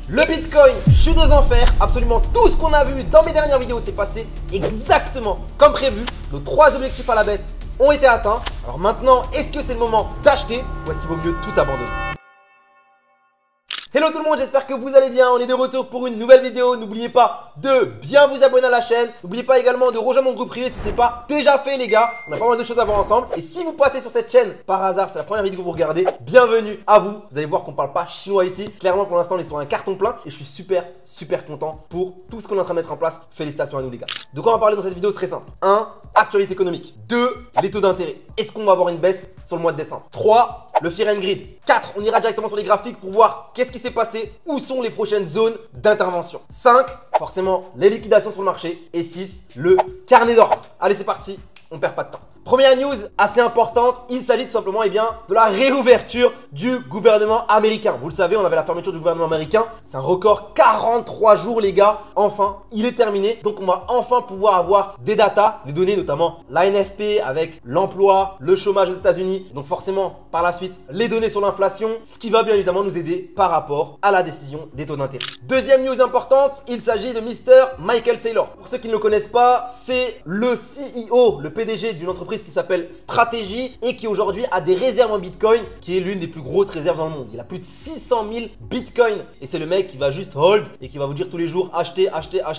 Le Bitcoin chute aux enfers. Absolument tout ce qu'on a vu dans mes dernières vidéos s'est passé exactement comme prévu. Nos 3 objectifs à la baisse ont été atteints. Alors maintenant, est-ce que c'est le moment d'acheter ou est-ce qu'il vaut mieux tout abandonner? Hello tout le monde, j'espère que vous allez bien. On est de retour pour une nouvelle vidéo. N'oubliez pas de bien vous abonner à la chaîne. N'oubliez pas également de rejoindre mon groupe privé si ce n'est pas déjà fait les gars. On a pas mal de choses à voir ensemble. Et si vous passez sur cette chaîne par hasard, c'est la première vidéo que vous regardez, bienvenue à vous. Vous allez voir qu'on parle pas chinois ici. Clairement pour l'instant on est sur un carton plein. Et je suis super content pour tout ce qu'on est en train de mettre en place. Félicitations à nous les gars. De quoi on va parler dans cette vidéo? Très simple. 1. Actualité économique. 2. Les taux d'intérêt. Est-ce qu'on va avoir une baisse sur le mois de décembre? 3. Le Fear and Greed. 4. On ira directement sur les graphiques pour voir qu'est-ce qui s'est passé, où sont les prochaines zones d'intervention. 5. Forcément, les liquidations sur le marché. Et 6. Le carnet d'ordre. Allez, c'est parti. On perd pas de temps. Première news assez importante, il s'agit tout simplement de la réouverture du gouvernement américain. Vous le savez, on avait la fermeture du gouvernement américain. C'est un record 43 jours les gars. Enfin, il est terminé. Donc on va enfin pouvoir avoir des datas, des données notamment l'ANFP avec l'emploi, le chômage aux États-Unis. Donc forcément, par la suite, les données sur l'inflation, ce qui va bien évidemment nous aider par rapport à la décision des taux d'intérêt. Deuxième news importante, il s'agit de Mr. Michael Saylor. Pour ceux qui ne le connaissent pas, c'est le CEO, le PDG d'une entreprise qui s'appelle Strategy et qui aujourd'hui a des réserves en Bitcoin, qui est l'une des plus grosses réserves dans le monde. Il a plus de 600 000 Bitcoin et c'est le mec qui va juste hold et qui va vous dire tous les jours acheter,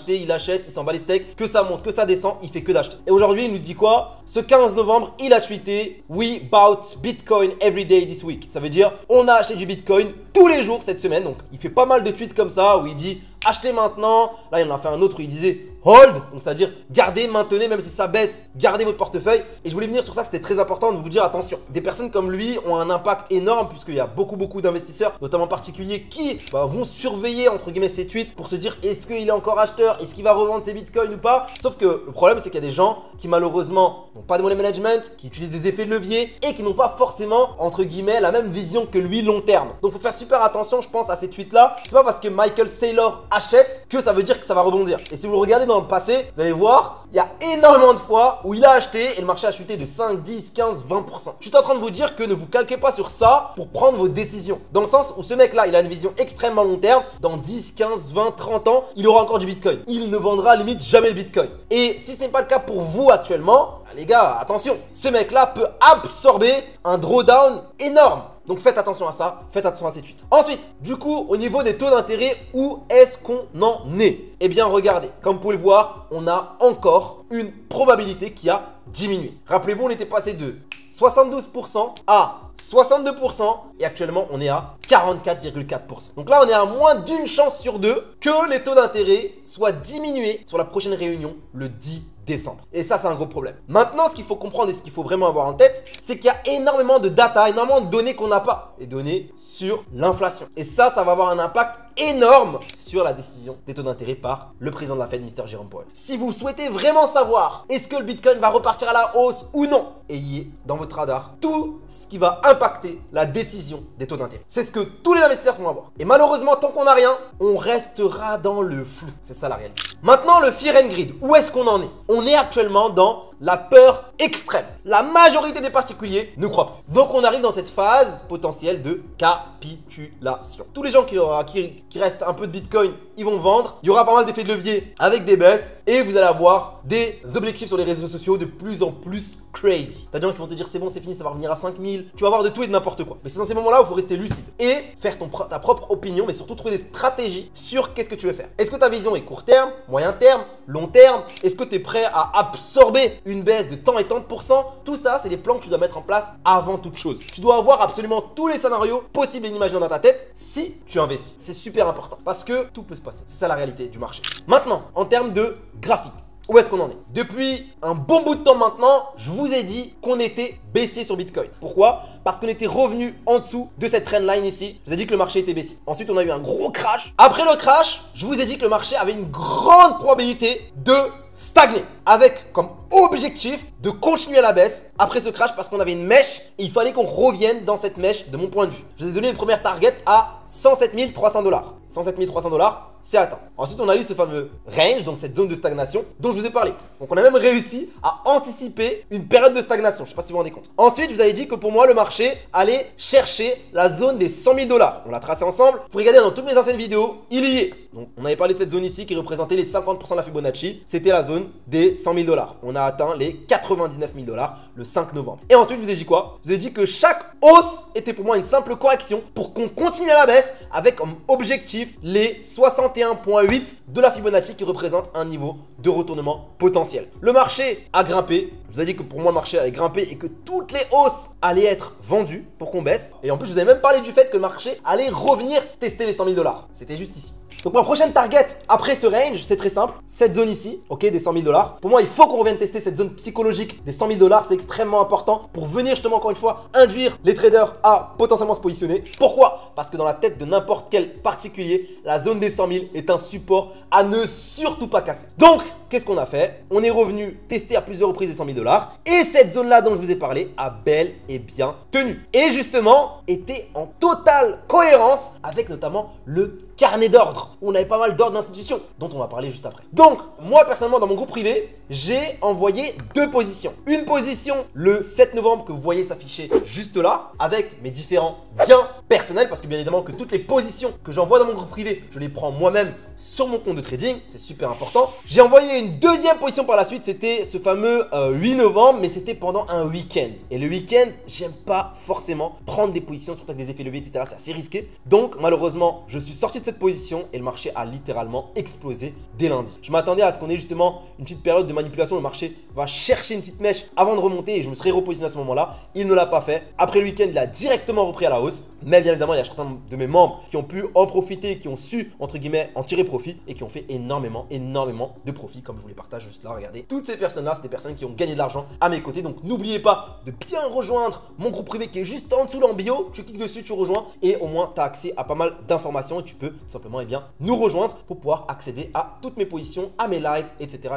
il achète, il s'en bat les steaks, que ça monte, que ça descend, il fait que d'acheter. Et aujourd'hui il nous dit quoi? Ce 15 novembre il a tweeté "We bought Bitcoin every day this week". Ça veut dire on a acheté du Bitcoin tous les jours cette semaine. Donc il fait pas mal de tweets comme ça où il dit achetez maintenant. Là il en a fait un autre où il disait hold, donc c'est-à-dire gardez, maintenez, même si ça baisse, gardez votre portefeuille. Et je voulais venir sur ça, c'était très important de vous dire attention. Des personnes comme lui ont un impact énorme puisqu'il y a beaucoup d'investisseurs, notamment particuliers, qui vont surveiller entre guillemets ses tweets pour se dire est-ce qu'il est encore acheteur, est-ce qu'il va revendre ses bitcoins ou pas. Sauf que le problème c'est qu'il y a des gens qui malheureusement n'ont pas de money management, qui utilisent des effets de levier et qui n'ont pas forcément entre guillemets la même vision que lui long terme. Donc faut faire super attention je pense à ces tweets là. C'est pas parce que Michael Saylor achète que ça veut dire que ça va rebondir. Et si vous le regardez dans le passé, vous allez voir, il y a énormément de fois où il a acheté et le marché a chuté de 5, 10, 15, 20%. Je suis en train de vous dire que ne vous calquez pas sur ça pour prendre vos décisions. Dans le sens où ce mec-là, il a une vision extrêmement long terme. Dans 10, 15, 20, 30 ans, il aura encore du Bitcoin. Il ne vendra limite jamais le Bitcoin. Et si ce n'est pas le cas pour vous actuellement, les gars, attention, ce mec-là peut absorber un drawdown énorme. Donc faites attention à ça, faites attention à ces tweets. Ensuite, du coup, au niveau des taux d'intérêt, où est-ce qu'on en est? Eh bien, regardez, comme vous pouvez le voir, on a encore une probabilité qui a diminué. Rappelez-vous, on était passé de 72% à 62% et actuellement on est à 44,4%. Donc là on est à moins d'une chance sur deux que les taux d'intérêt soient diminués sur la prochaine réunion le 10 décembre. Et ça c'est un gros problème. Maintenant ce qu'il faut comprendre et ce qu'il faut vraiment avoir en tête, c'est qu'il y a énormément de data, énormément de données qu'on n'a pas. Les données sur l'inflation. Et ça va avoir un impact énorme sur la décision des taux d'intérêt par le président de la Fed, Mr. Jerome Powell. Si vous souhaitez vraiment savoir est-ce que le Bitcoin va repartir à la hausse ou non, ayez dans votre radar tout ce qui va impacter la décision des taux d'intérêt. C'est ce que tous les investisseurs vont avoir. Et malheureusement, tant qu'on n'a rien, on restera dans le flou. C'est ça la réalité. Maintenant, le Fear and Greed. Où est-ce qu'on en est? On est actuellement dans la peur extrême. La majorité des particuliers ne croient pas. Donc on arrive dans cette phase potentielle de capitulation. Tous les gens qui restent un peu de Bitcoin, ils vont vendre. Il y aura pas mal d'effets de levier avec des baisses et vous allez avoir des objectifs sur les réseaux sociaux de plus en plus crazy. T'as des gens qui vont te dire c'est bon, c'est fini, ça va revenir à 5000. Tu vas avoir de tout et de n'importe quoi. Mais c'est dans ces moments-là où il faut rester lucide et faire ta propre opinion, mais surtout trouver des stratégies sur qu'est-ce que tu veux faire. Est-ce que ta vision est court terme, moyen terme, long terme? Est-ce que tu es prêt à absorber une baisse de tant et tant de pourcents? Tout ça, c'est des plans que tu dois mettre en place avant toute chose. Tu dois avoir absolument tous les scénarios possibles et inimaginables dans ta tête si tu investis. C'est super important parce que tout peut se passer. C'est ça la réalité du marché. Maintenant, en termes de graphique, où est-ce qu'on en est? Depuis un bon bout de temps maintenant, je vous ai dit qu'on était baissé sur Bitcoin. Pourquoi? Parce qu'on était revenu en dessous de cette trendline ici. Je vous ai dit que le marché était baissier. Ensuite, on a eu un gros crash. Après le crash, je vous ai dit que le marché avait une grande probabilité de stagner. Avec comme objectif de continuer à la baisse après ce crash parce qu'on avait une mèche et il fallait qu'on revienne dans cette mèche de mon point de vue. Je vous ai donné une première target à 107 300 $. 107 300 $, c'est atteint. Ensuite, on a eu ce fameux range, donc cette zone de stagnation dont je vous ai parlé. Donc, on a même réussi à anticiper une période de stagnation. Je ne sais pas si vous vous rendez compte. Ensuite, je vous avais dit que pour moi, le marché allait chercher la zone des 100 000 $. On l'a tracé ensemble. Vous pouvez regarder dans toutes mes anciennes vidéos, il y est. Donc, on avait parlé de cette zone ici qui représentait les 50% de la Fibonacci. C'était la zone des 100 000 $. On a atteint les 99 000 $ le 5 novembre. Et ensuite, je vous ai dit quoi? Je vous ai dit que chaque hausse était pour moi une simple correction pour qu'on continue à la baisse avec comme objectif les 61,8 de la Fibonacci qui représente un niveau de retournement potentiel. Le marché a grimpé. Je vous ai dit que pour moi, le marché allait grimper et que toutes les hausses allaient être vendues pour qu'on baisse. Et en plus, je vous ai même parlé du fait que le marché allait revenir tester les 100 000 $. C'était juste ici. Donc ma prochaine target après ce range, c'est très simple. Cette zone ici, ok, des 100 000 $. Pour moi, il faut qu'on revienne tester cette zone psychologique des 100 000 $. C'est extrêmement important pour venir justement, encore une fois, induire les traders à potentiellement se positionner. Pourquoi? Parce que dans la tête de n'importe quel particulier, la zone des 100 000 est un support à ne surtout pas casser. Donc, qu'est-ce qu'on a fait? On est revenu tester à plusieurs reprises les 100 000 $. Et cette zone-là dont je vous ai parlé a bel et bien tenu. Et justement, était en totale cohérence avec notamment le carnet d'ordre. On avait pas mal d'ordres d'institutions dont on va parler juste après. Donc, moi personnellement, dans mon groupe privé, j'ai envoyé deux positions. Une position le 7 novembre que vous voyez s'afficher juste là, avec mes différents gains personnels, parce que bien évidemment que toutes les positions que j'envoie dans mon groupe privé, je les prends moi-même sur mon compte de trading, c'est super important. J'ai envoyé une deuxième position par la suite, c'était ce fameux 8 novembre, mais c'était pendant un week-end. Et le week-end, j'aime pas forcément prendre des positions, surtout avec des effets leviers, etc. C'est assez risqué. Donc, malheureusement, je suis sorti de cette position et le marché a littéralement explosé dès lundi. Je m'attendais à ce qu'on ait justement une petite période de manipulation. Le marché va chercher une petite mèche avant de remonter et je me serais repositionné à ce moment-là. Il ne l'a pas fait. Après le week-end, il a directement repris à la hausse. Mais bien évidemment, il y a certains de mes membres qui ont pu en profiter, qui ont su, entre guillemets, en tirer profit et qui ont fait énormément de profit, comme je vous les partage juste là. Regardez, toutes ces personnes-là, c'est des personnes qui ont gagné de l'argent à mes côtés. Donc, n'oubliez pas de bien rejoindre mon groupe privé qui est juste en dessous là en bio. Tu cliques dessus, tu rejoins et au moins, tu as accès à pas mal d'informations et tu peux tout simplement nous rejoindre pour pouvoir accéder à toutes mes positions, à mes lives, etc.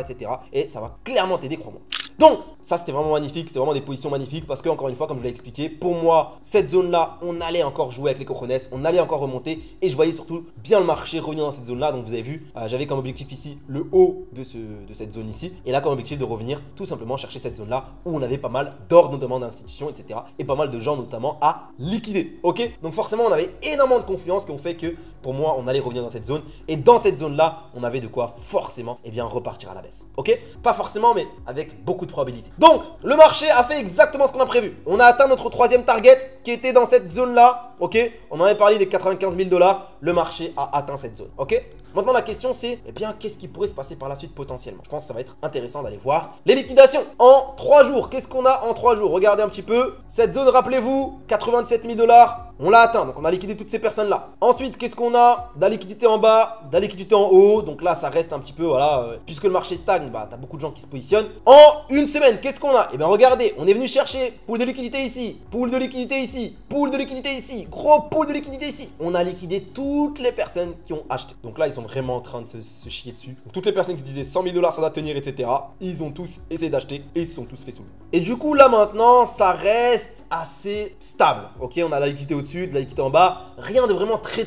Et ça va clairement t'aider, crois-moi. Donc, ça c'était vraiment magnifique, c'était vraiment des positions magnifiques parce que, encore une fois, comme je vous l'ai expliqué, pour moi, cette zone-là, on allait encore jouer avec les cojones, on allait encore remonter et je voyais surtout bien le marché revenir dans cette zone-là. Donc, vous avez vu, j'avais comme objectif ici le haut de cette zone ici et là, comme objectif de revenir tout simplement chercher cette zone-là où on avait pas mal d'ordres, notamment d'institutions, etc. et pas mal de gens, notamment, à liquider. Ok? Donc, forcément, on avait énormément de confiance qui ont fait que, pour moi, on allait revenir dans cette zone et dans cette zone-là, on avait de quoi forcément, repartir à la baisse. Ok? Pas forcément, mais avec beaucoup de probabilité. Donc, le marché a fait exactement ce qu'on a prévu. On a atteint notre troisième target qui était dans cette zone-là. Ok, on en avait parlé des 95 000 $. Le marché a atteint cette zone. Ok, maintenant la question c'est, qu'est-ce qui pourrait se passer par la suite potentiellement? Je pense que ça va être intéressant d'aller voir les liquidations en 3 jours. Qu'est-ce qu'on a en 3 jours? Regardez un petit peu. Cette zone, rappelez-vous, 87 000 $. On l'a atteint, donc on a liquidé toutes ces personnes-là. Ensuite, qu'est-ce qu'on a? De la liquidité en bas, de la liquidité en haut. Donc là, ça reste un petit peu, voilà, puisque le marché stagne, t'as beaucoup de gens qui se positionnent. En une semaine, qu'est-ce qu'on a? Regardez, on est venu chercher pool de liquidité ici, pool de liquidité ici, pool de liquidité ici, gros pool de liquidité ici. On a liquidé toutes les personnes qui ont acheté. Donc là, ils sont vraiment en train de se chier dessus. Donc, toutes les personnes qui se disaient 100 000 $, ça doit tenir, etc. Ils ont tous essayé d'acheter et ils se sont tous fait soulever. Et du coup, là maintenant, ça reste assez stable. Ok, on a la liquidité au-dessus, de la liquidité en bas. Rien de vraiment très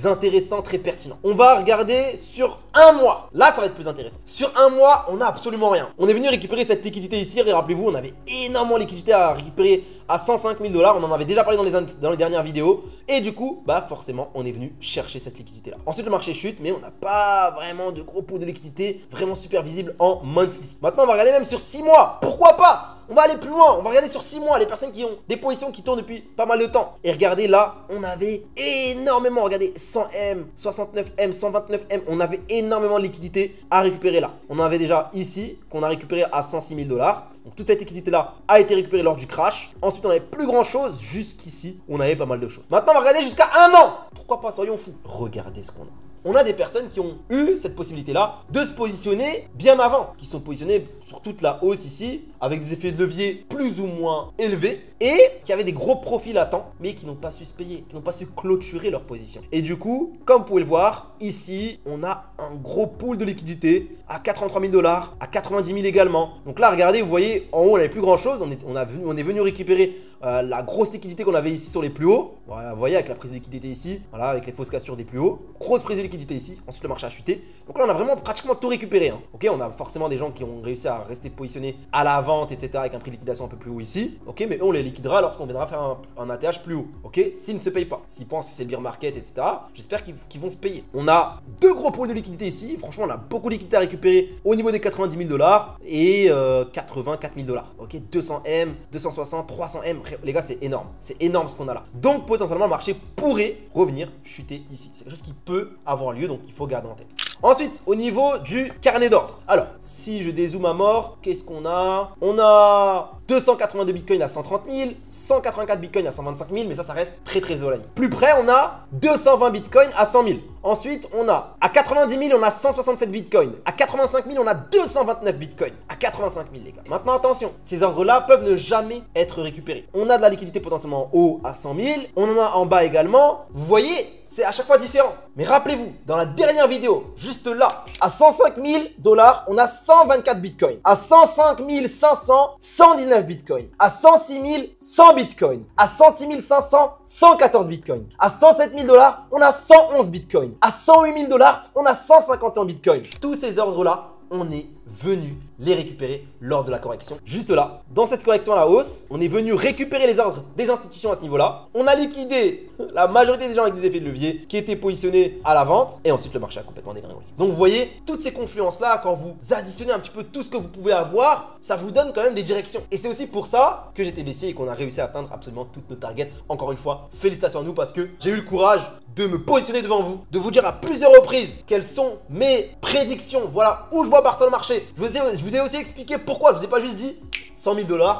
intéressant, très pertinent. On va regarder sur un mois. Là, ça va être plus intéressant. Sur un mois, on n'a absolument rien. On est venu récupérer cette liquidité ici. Et rappelez-vous, on avait énormément de liquidité à récupérer à 105 000 $. On en avait déjà parlé dans les dernières vidéos. Et du coup, forcément, on est venu chercher cette liquidité-là. Ensuite, le marché chute, mais on n'a pas vraiment de gros pool de liquidité vraiment super visible en monthly. Maintenant, on va regarder même sur 6 mois. Pourquoi pas? On va aller plus loin, on va regarder sur 6 mois les personnes qui ont des positions qui tournent depuis pas mal de temps. Et regardez là, on avait énormément, regardez, 100M, 69M, 129M, on avait énormément de liquidité à récupérer là. On en avait déjà ici, qu'on a récupéré à 106 000 $. Donc toute cette liquidité là a été récupérée lors du crash. Ensuite, on n'avait plus grand chose, jusqu'ici, on avait pas mal de choses. Maintenant, on va regarder jusqu'à 1 an. Pourquoi pas, soyons fous. Regardez ce qu'on a. On a des personnes qui ont eu cette possibilité-là de se positionner bien avant, qui sont positionnés sur toute la hausse ici, avec des effets de levier plus ou moins élevés, et qui avaient des gros profits latents, mais qui n'ont pas su se payer, qui n'ont pas su clôturer leur position. Et du coup, comme vous pouvez le voir, ici, on a un gros pool de liquidité à 83 000 $, à 90 000 également. Donc là, regardez, vous voyez, en haut, on n'avait plus grand chose. On est venu récupérer la grosse liquidité qu'on avait ici sur les plus hauts. Voilà, vous voyez, avec la prise de liquidité ici, voilà, avec les fausses cassures des plus hauts. Grosse prise de liquidité ici. Ensuite, le marché a chuté. Donc là, on a vraiment pratiquement tout récupéré. Hein. Ok, on a forcément des gens qui ont réussi à rester positionnés à la vente, etc., avec un prix de liquidation un peu plus haut ici. Ok, mais eux, on les liquidera lorsqu'on viendra faire un ATH plus haut. Ok, s'ils ne se payent pas, s'ils pensent que c'est le bear market, etc., j'espère qu'ils vont se payer. On a deux gros pôles de liquidité ici. Franchement, on a beaucoup de liquidité à récupérer au niveau des 90 000 $ et 84 000 $. Ok, 200 M, 260, 300 M. Les gars, c'est énorme. C'est énorme ce qu'on a là. Donc, potentiellement, le marché pourrait revenir chuter ici. C'est quelque chose qui peut avoir lieu, donc il faut garder en tête. Ensuite, au niveau du carnet d'ordre. Alors, si je dézoome à mort, qu'est-ce qu'on a? On a 282 bitcoins à 130 000, 184 bitcoins à 125 000, mais ça reste très éloigné. Plus près, on a 220 bitcoins à 100 000. Ensuite, on a à 90 000, on a 167 bitcoins. À 85 000, on a 229 bitcoins. À 85 000, les gars. Maintenant, attention, ces ordres-là peuvent ne jamais être récupérés. On a de la liquidité potentiellement en haut à 100 000. On en a en bas également. Vous voyez, c'est à chaque fois différent. Mais rappelez-vous, dans la dernière vidéo, juste là, à 105 000 $, on a 124 bitcoins. À 105 500, 119 bitcoins. À 106 000, 100 bitcoins. À 106 500, 114 bitcoins. À 107 000 $, on a 111 bitcoins. À 108 000 $, on a 151 bitcoins. Tous ces ordres-là, on est venu les récupérer lors de la correction. Juste là, dans cette correction à la hausse, on est venu récupérer les ordres des institutions à ce niveau-là. On a liquidé la majorité des gens avec des effets de levier qui étaient positionnés à la vente. Et ensuite, le marché a complètement dégringolé. Donc, vous voyez, toutes ces confluences-là, quand vous additionnez un petit peu tout ce que vous pouvez avoir, ça vous donne quand même des directions. Et c'est aussi pour ça que j'étais baissier et qu'on a réussi à atteindre absolument toutes nos targets. Encore une fois, félicitations à nous parce que j'ai eu le courage de me positionner devant vous, de vous dire à plusieurs reprises quelles sont mes prédictions. Voilà où je vois partir le marché. Je vous ai aussi expliqué pourquoi. Je vous ai pas juste dit 100 000 $,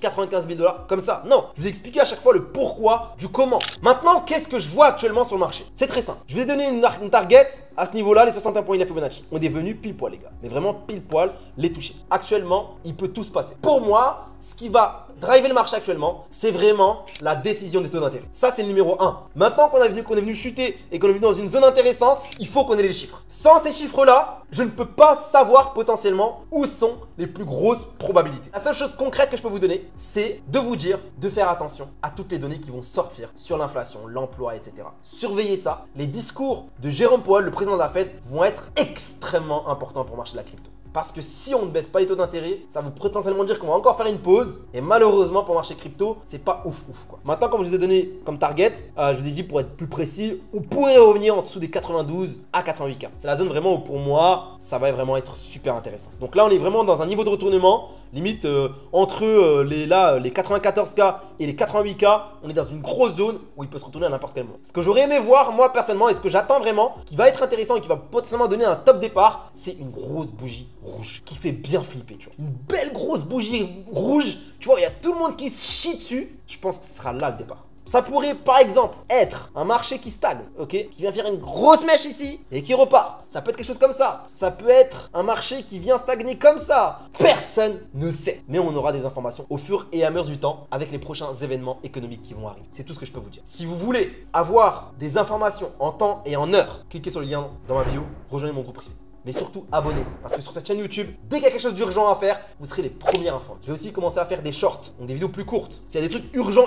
95 000 $ comme ça. Non, je vous ai expliqué à chaque fois le pourquoi du comment. Maintenant, qu'est-ce que je vois actuellement sur le marché? C'est très simple. Je vous ai donné une target à ce niveau-là, les 61 points de Fibonacci. On est venu pile poil, les gars. Mais vraiment pile poil les toucher. Actuellement, il peut tout se passer. Pour moi, ce qui va driver le marché actuellement, c'est vraiment la décision des taux d'intérêt. Ça, c'est le numéro 1. Maintenant qu'on est venu chuter et qu'on est venu dans une zone intéressante, il faut qu'on ait les chiffres. Sans ces chiffres-là, je ne peux pas savoir potentiellement où sont les plus grosses probabilités. La seule chose concrète que je peux vous donner, c'est de vous dire de faire attention à toutes les données qui vont sortir sur l'inflation, l'emploi, etc. Surveillez ça. Les discours de Jérôme Powell, le président de la Fed, vont être extrêmement importants pour le marché de la crypto. Parce que si on ne baisse pas les taux d'intérêt, ça veut potentiellement dire qu'on va encore faire une pause. Et malheureusement, pour le marché crypto, c'est pas ouf quoi. Maintenant, comme je vous ai donné comme target, je vous ai dit pour être plus précis, on pourrait revenir en dessous des 92 à 88K. C'est la zone vraiment où pour moi, ça va vraiment être super intéressant. Donc là, on est vraiment dans un niveau de retournement. Limite, entre les 94K et les 88K, on est dans une grosse zone où il peut se retourner à n'importe quel moment. Ce que j'aurais aimé voir, moi personnellement, et ce que j'attends vraiment, qui va être intéressant et qui va potentiellement donner un top départ, c'est une grosse bougie rouge qui fait bien flipper, tu vois. Une belle grosse bougie rouge, tu vois, il y a tout le monde qui se chie dessus. Je pense que ce sera là le départ. Ça pourrait par exemple être un marché qui stagne, ok, qui vient faire une grosse mèche ici et qui repart. Ça peut être quelque chose comme ça. Ça peut être un marché qui vient stagner comme ça. Personne ne sait. Mais on aura des informations au fur et à mesure du temps avec les prochains événements économiques qui vont arriver. C'est tout ce que je peux vous dire. Si vous voulez avoir des informations en temps et en heure, cliquez sur le lien dans ma bio, rejoignez mon groupe privé. Mais surtout, abonnez-vous. Parce que sur cette chaîne YouTube, dès qu'il y a quelque chose d'urgent à faire, vous serez les premiers informés. Je vais aussi commencer à faire des shorts, donc des vidéos plus courtes. S'il y a des trucs urgents,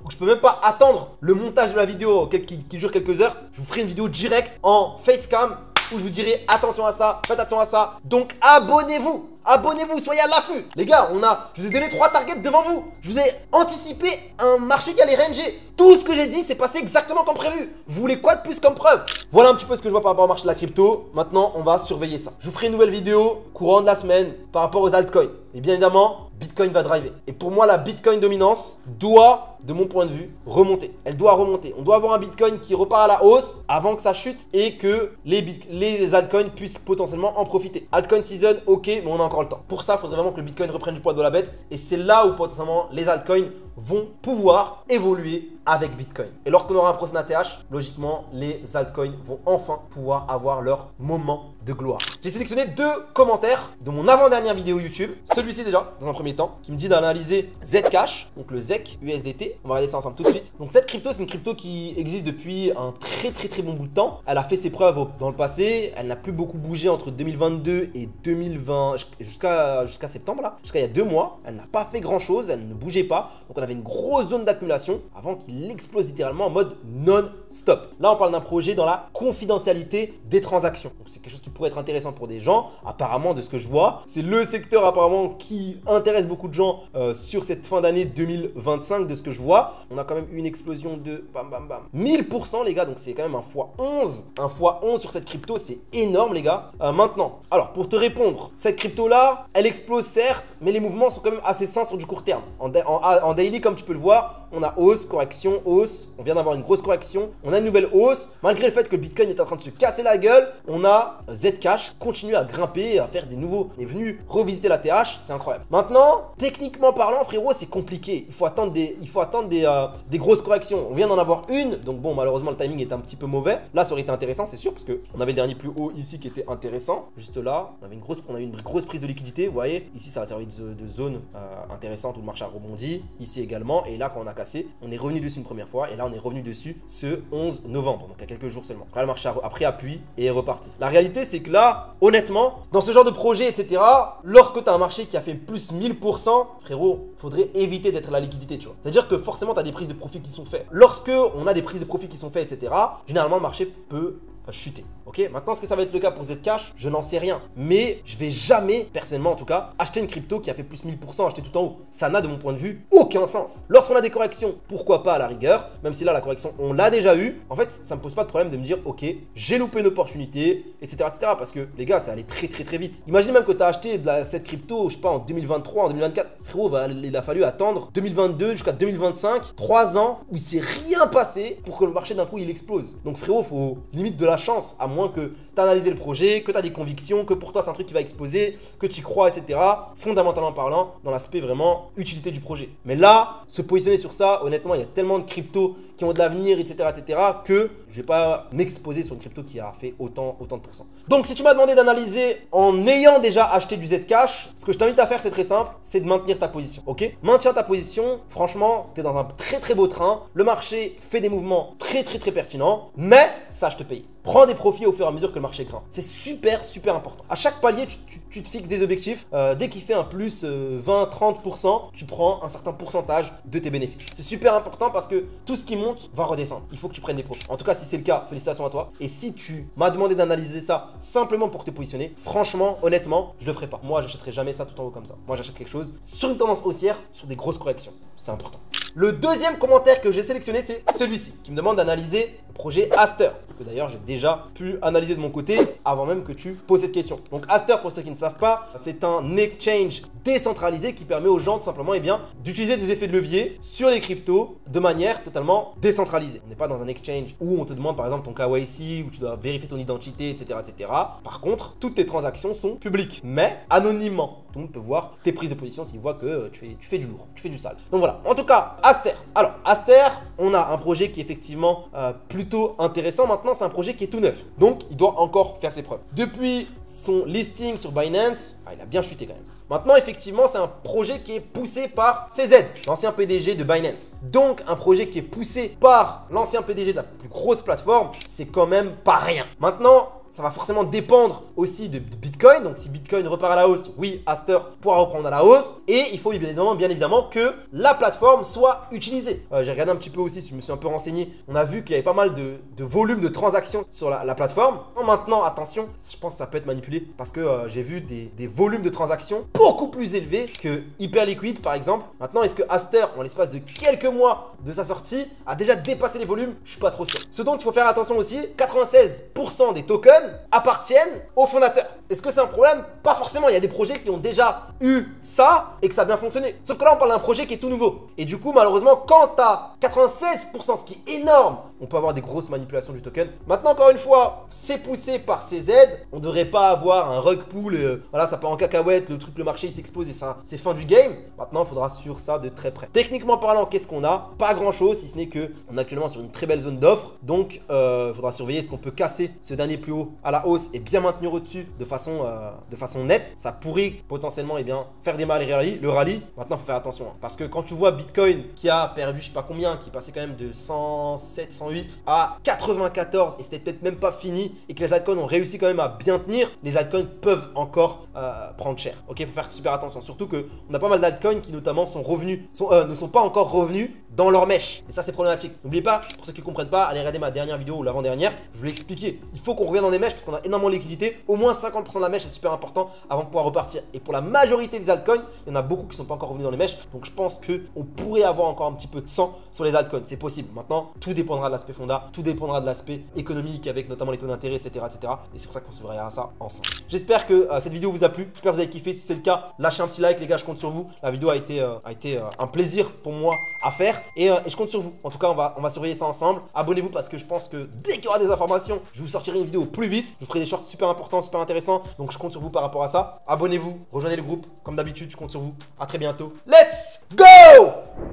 où je peux même pas attendre le montage de la vidéo qui dure quelques heures, je vous ferai une vidéo directe en facecam où je vous dirai attention à ça, faites attention à ça. Donc abonnez-vous. Abonnez-vous, soyez à l'affût. Les gars, je vous ai donné 3 targets devant vous. Je vous ai anticipé un marché qui allait ranger. Tout ce que j'ai dit, c'est passé exactement comme prévu. Vous voulez quoi de plus comme preuve? Voilà un petit peu ce que je vois par rapport au marché de la crypto. Maintenant, on va surveiller ça. Je vous ferai une nouvelle vidéo courant de la semaine par rapport aux altcoins. Et bien évidemment, Bitcoin va driver. Et pour moi, la Bitcoin dominance doit, de mon point de vue, remonter. Elle doit remonter. On doit avoir un Bitcoin qui repart à la hausse avant que ça chute et que les altcoins puissent potentiellement en profiter. Altcoin season, ok, mais on a encore le temps. Pour ça, il faudrait vraiment que le Bitcoin reprenne du poids de la bête. Et c'est là où potentiellement les altcoins vont pouvoir évoluer avec Bitcoin. Et lorsqu'on aura un prochain ATH, logiquement, les altcoins vont enfin pouvoir avoir leur moment de gloire. J'ai sélectionné 2 commentaires de mon avant-dernière vidéo YouTube. Celui-ci déjà, dans un premier temps, qui me dit d'analyser Zcash, donc le ZEC USDT liquidité. On va regarder ça ensemble tout de suite. Donc cette crypto, c'est une crypto qui existe depuis un très bon bout de temps. Elle a fait ses preuves dans le passé. Elle n'a plus beaucoup bougé entre 2022 et 2020 jusqu'à septembre là. Jusqu'à il y a 2 mois. Elle n'a pas fait grand chose. Elle ne bougeait pas. Donc on avait une grosse zone d'accumulation avant qu'il explose littéralement en mode non-stop. Là, on parle d'un projet dans la confidentialité des transactions. Donc c'est quelque chose qui pourrait être intéressant pour des gens. Apparemment, de ce que je vois, c'est le secteur apparemment qui intéresse beaucoup de gens sur cette fin d'année 2025. De ce que je vois, on a quand même eu une explosion de 1000% les gars. Donc c'est quand même un x11. Un x11 sur cette crypto, c'est énorme les gars. Maintenant, alors pour te répondre, cette crypto là, elle explose certes, mais les mouvements sont quand même assez sains sur du court terme. En daily, comme tu peux le voir, on a hausse, correction, hausse. On vient d'avoir une grosse correction. On a une nouvelle hausse. Malgré le fait que Bitcoin est en train de se casser la gueule, on a Zcash continue à grimper, à faire des nouveaux. Il est venu revisiter la TH. C'est incroyable. Maintenant, techniquement parlant, frérot, c'est compliqué. Il faut attendre des grosses corrections. On vient d'en avoir une. Donc bon, malheureusement, le timing est un petit peu mauvais. Là, ça aurait été intéressant, c'est sûr, parce qu'on avait le dernier plus haut ici qui était intéressant. Juste là, on a eu une grosse prise de liquidité. Vous voyez, ici, ça a servi de zone intéressante où le marché a rebondi. Ici également. Et là, quand on a cassé, on est revenu dessus une première fois. Et là, on est revenu dessus ce 11 novembre. Donc, il y a quelques jours seulement. Là, le marché a pris appui et est reparti. La réalité, c'est que là, honnêtement, dans ce genre de projet, etc., lorsque tu as un marché qui a fait plus 1000%, frérot, faudrait éviter d'être la liquidité, tu vois. C'est-à-dire que forcément, tu as des prises de profit qui sont faites. Lorsque on a des prises de profit qui sont faites, etc., généralement, le marché peut chuter. Ok, maintenant, est-ce que ça va être le cas pour Zcash? Je n'en sais rien. Mais je vais jamais, personnellement en tout cas, acheter une crypto qui a fait plus 1000%, acheter tout en haut. Ça n'a de mon point de vue aucun sens. Lorsqu'on a des corrections, pourquoi pas à la rigueur, même si là la correction on l'a déjà eu. En fait, ça me pose pas de problème de me dire ok, j'ai loupé une opportunité, etc. Parce que les gars, ça allait très vite. Imagine même que tu as acheté cette crypto, je sais pas, en 2023, en 2024. Frérot, il a fallu attendre 2022 jusqu'à 2025, 3 ans où il s'est rien passé pour que le marché d'un coup il explose. Donc frérot, faut limite de la chance, à moins que tu as analysé le projet, que tu as des convictions, que pour toi c'est un truc qui va exploser, que tu y crois, etc. Fondamentalement parlant, dans l'aspect vraiment utilité du projet. Mais là, se positionner sur ça, honnêtement, il y a tellement de cryptos qui ont de l'avenir, etc., que je vais pas m'exposer sur une crypto qui a fait autant de pourcents. Donc si tu m'as demandé d'analyser en ayant déjà acheté du Zcash, ce que je t'invite à faire, c'est très simple, c'est de maintenir ta position. Ok, maintiens ta position. Franchement, tu es dans un très beau train. Le marché fait des mouvements très pertinents, mais ça, je te paye. Prends des profits au fur et à mesure que le marché grimpe. C'est super important. À chaque palier, tu te fixes des objectifs. Dès qu'il fait un plus 20-30%, tu prends un certain pourcentage de tes bénéfices. C'est super important parce que tout ce qui monte va redescendre. Il faut que tu prennes des profits. En tout cas, si c'est le cas, félicitations à toi. Et si tu m'as demandé d'analyser ça simplement pour te positionner, franchement, honnêtement, je le ferai pas. Moi, j'achèterai jamais ça tout en haut comme ça. Moi, j'achète quelque chose sur une tendance haussière, sur des grosses corrections. C'est important. Le deuxième commentaire que j'ai sélectionné, c'est celui-ci, qui me demande d'analyser le projet Aster, que d'ailleurs j'ai déjà pu analyser de mon côté avant même que tu poses cette question. Donc Aster, pour ceux qui ne savent pas, c'est un exchange décentralisé qui permet aux gens tout simplement d'utiliser des effets de levier sur les cryptos de manière totalement décentralisée. On n'est pas dans un exchange où on te demande par exemple ton KYC, où tu dois vérifier ton identité, etc. Par contre, toutes tes transactions sont publiques, mais anonymement. Tout le monde peut voir tes prises de position s'il voit que tu fais du lourd, tu fais du sale. Donc voilà, en tout cas, Aster. Alors, Aster, on a un projet qui est effectivement plutôt intéressant. Maintenant, c'est un projet qui est tout neuf. Donc, il doit encore faire ses preuves. Depuis son listing sur Binance, il a bien chuté quand même. Maintenant, effectivement, c'est un projet qui est poussé par CZ, l'ancien PDG de Binance. Donc, un projet qui est poussé par l'ancien PDG de la plus grosse plateforme, c'est quand même pas rien. Maintenant, ça va forcément dépendre aussi de Bitcoin. Donc, si Bitcoin repart à la hausse, oui, Aster pourra reprendre à la hausse. Et il faut bien évidemment que la plateforme soit utilisée. J'ai regardé un petit peu aussi, je me suis un peu renseigné. On a vu qu'il y avait pas mal de volume de transactions sur la plateforme. Maintenant, attention, je pense que ça peut être manipulé parce que j'ai vu des volumes de transactions beaucoup plus élevés que Hyperliquid, par exemple. Maintenant, est-ce que Aster, en l'espace de quelques mois de sa sortie, a déjà dépassé les volumes? Je suis pas trop sûr. Ce dont il faut faire attention aussi, 96% des tokens appartiennent aux fondateurs. Est-ce que c'est un problème? Pas forcément. Il y a des projets qui ont déjà eu ça et que ça a bien fonctionné. Sauf que là, on parle d'un projet qui est tout nouveau. Et du coup, malheureusement, quand tu as 96%, ce qui est énorme, on peut avoir des grosses manipulations du token. Maintenant, encore une fois, c'est poussé par CZ. On ne devrait pas avoir un rug pull. Voilà, ça part en cacahuète. Le marché, il s'expose et ça, c'est fin du game. Maintenant, il faudra suivre ça de très près. Techniquement parlant, qu'est-ce qu'on a? Pas grand-chose, si ce n'est que on est actuellement sur une très belle zone d'offre. Donc, il faudra surveiller. Est-ce qu'on peut casser ce dernier plus haut à la hausse et bien maintenir au-dessus de façon façon nette, ça pourrait potentiellement faire démarrer le rallye. Maintenant, il faut faire attention. Hein, parce que quand tu vois Bitcoin qui a perdu je sais pas combien, qui passait quand même de 107, 108 à 94 et c'était peut-être même pas fini et que les altcoins ont réussi quand même à bien tenir, les altcoins peuvent encore prendre cher. Ok, il faut faire super attention. Surtout qu'on a pas mal d'altcoins qui notamment ne sont pas encore revenus dans leur mèche. Et ça, c'est problématique. N'oubliez pas, pour ceux qui ne comprennent pas, allez regarder ma dernière vidéo ou l'avant-dernière. Je vous l'ai expliqué. Il faut qu'on revienne dans des mèches parce qu'on a énormément de liquidité. Au moins 50% de la mèche, c'est super important avant de pouvoir repartir. Et pour la majorité des altcoins, il y en a beaucoup qui ne sont pas encore revenus dans les mèches. Donc, je pense qu'on pourrait avoir encore un petit peu de sang sur les altcoins. C'est possible. Maintenant, tout dépendra de l'aspect fonda, tout dépendra de l'aspect économique avec notamment les taux d'intérêt, etc., etc. Et c'est pour ça qu'on se verra ça ensemble. J'espère que cette vidéo vous a plu. J'espère que vous avez kiffé. Si c'est le cas, lâchez un petit like, les gars. Je compte sur vous. La vidéo a été un plaisir pour moi à faire et je compte sur vous. En tout cas, on va surveiller ça ensemble. Abonnez-vous parce que je pense que dès qu'il y aura des informations, je vous sortirai une vidéo plus vite. Je vous ferai des shorts super importants, super intéressants. Donc, je compte sur vous par rapport à ça. Abonnez-vous, rejoignez le groupe. Comme d'habitude, je compte sur vous. À très bientôt. Let's go!